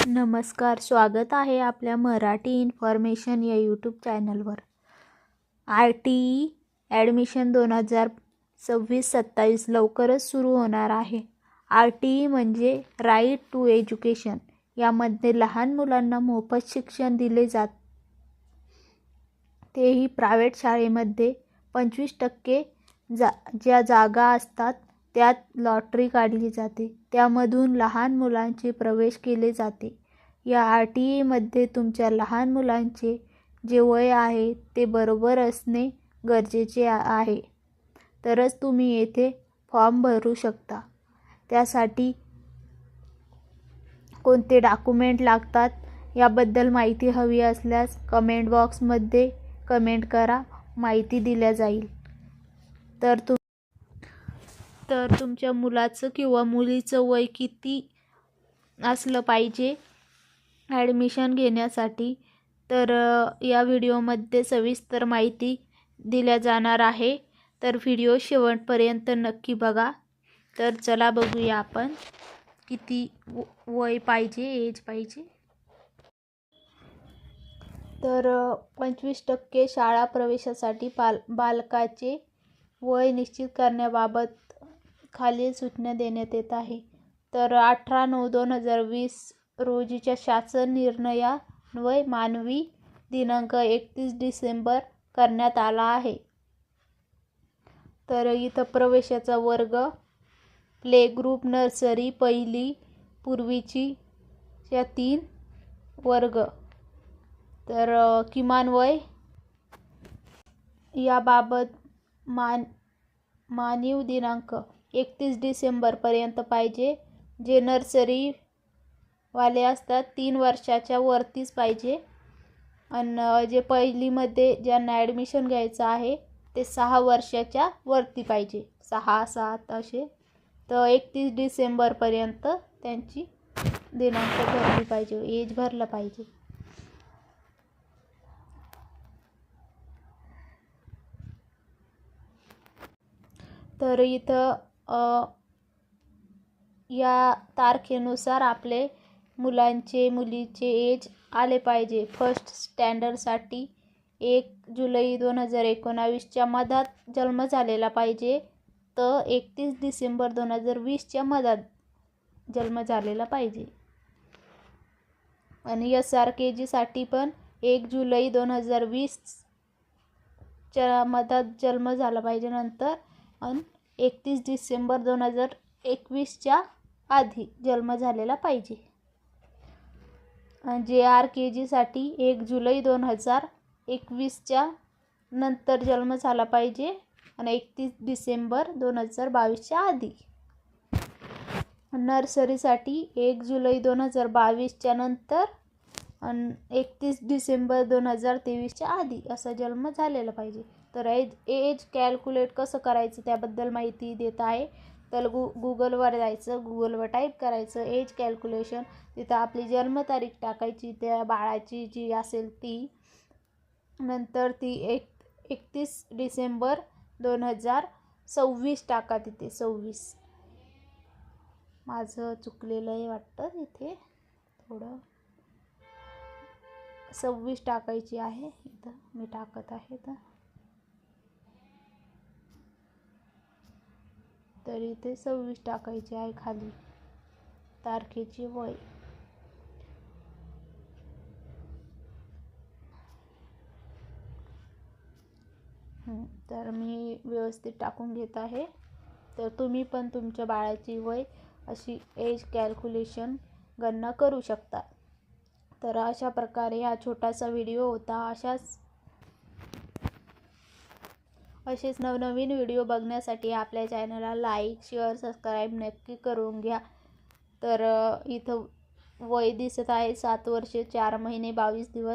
नमस्कार, स्वागत आहे आपल्या मराठी इन्फॉर्मेशन या यूट्यूब चॅनलवर। RTE ॲडमिशन 2026-27 लवकरच सुरू होणार आहे। RTE म्हणजे राईट टू एज्युकेशन। यामध्ये लहान मुलांना मोफत शिक्षण दिले जाते, तेही प्रायव्हेट शाळेमध्ये। 25% ज्या जागा असतात त्यात लॉटरी काढली जाते, त्यामधून लहान मुलांचे प्रवेश केले जाते। या RTE मध्ये तुमच्या लहान मुलांचे जे वय आहे ते बरोबर असणे गरजेचे आहे, तरच तुम्ही येथे फॉर्म भरू शकता। त्यासाठी कोणते डॉक्युमेंट लागतात याबद्दल माहिती हवी असल्यास कमेंट बॉक्समध्ये कमेंट करा, माहिती दिल्या जाईल। तर तुमच्या मुलाचं किंवा मुलीचं वय किती असलं पाहिजे ॲडमिशन घेण्यासाठी, तर या व्हिडिओमध्ये सविस्तर माहिती दिल्या जाणार आहे। तर व्हिडिओ शेवटपर्यंत नक्की बघा। तर चला बघूया आपण किती वय पाहिजे, एज पाहिजे। तर 25% शाळा प्रवेशासाठी बालकाचे वय निश्चित करण्याबाबत खालील सूचना देण्यात येत आहे। तर 18/9/2020 रोजीच्या शासन निर्णयान्वये मानवी दिनांक 31 डिसेंबर करण्यात आला आहे। तर इथं प्रवेशाचा वर्ग प्ले ग्रुप, नर्सरी, पहिली, पूर्वीची या 3 वर्ग। तर किमान वय याबाबत मानवी दिनांक 31 डिसेंबर पर्यंत पाहिजे। जे नर्सरी वाले असतात 3 वर्षाच्या वरतीच पाहिजे, आणि जे पहिलीमध्ये ज्यांना ॲडमिशन घ्यायचं आहे ते 6 वर्षाच्या वरती पाहिजे, 6-7 असे। तर 31 डिसेंबरपर्यंत त्यांची दिनांक भरली पाहिजे, एज भरलं पाहिजे। तर इथं या तारखेनुसार आपले मुलीचे एज आले पाहिजे। फर्स्ट स्टँडर्डसाठी 1 जुलै 2019च्या मधात जन्म झालेला पाहिजे, तर 31 डिसेंबर 2020च्या मधात जन्म झालेला पाहिजे। आणि SRKGसाठी पण 1 जुलै 2020च्या मधात जन्म झाला पाहिजे नंतर, आणि 31 डिसेंबर 2021च्या आधी जन्म झालेला पाहिजे। JRKGसाठी 1 जुलै 2021च्या नंतर जन्म झाला पाहिजे, आणि 31 डिसेंबर 2022च्या आधी। नर्सरीसाठी 1 जुलै 2022च्या नंतर आणि 31 डिसेंबर 2023च्या आधी असा जन्म झालेला पाहिजे। तर एज कॅल्क्युलेट कसं करायचं त्याबद्दल माहिती देत आहे। तर गुगलवर जायचं, गुगलवर टाईप करायचं एज कॅल्क्युलेशन, तिथं आपली जन्मतारीख टाकायची त्या बाळाची जी असेल ती, नंतर ती 31 डिसेंबर 2026 टाका, तिथे 26, माझं चुकलेलं आहे वाटतं, इथे थोडं 26 टाकायची आहे, इथं मी टाकत आहे। तर इथे 26 टाकायची आहे खाली तारखेची वय। तर मी व्यवस्थित टाकून घेत आहे। तर तुम्ही पण तुमच्या बाळाची वय अशी एज कॅल्क्युलेशन गणना करू शकता। तर अशा प्रकारे हा छोटासा व्हिडिओ होता। असेच नवनवीन व्हिडिओ बघण्यासाठी आपल्या चॅनलला लाईक, शेअर, सबस्क्राईब नक्की करून घ्या। तर इथं वय दिसत आहे 7 वर्षे 4 महिने 22 दिवस।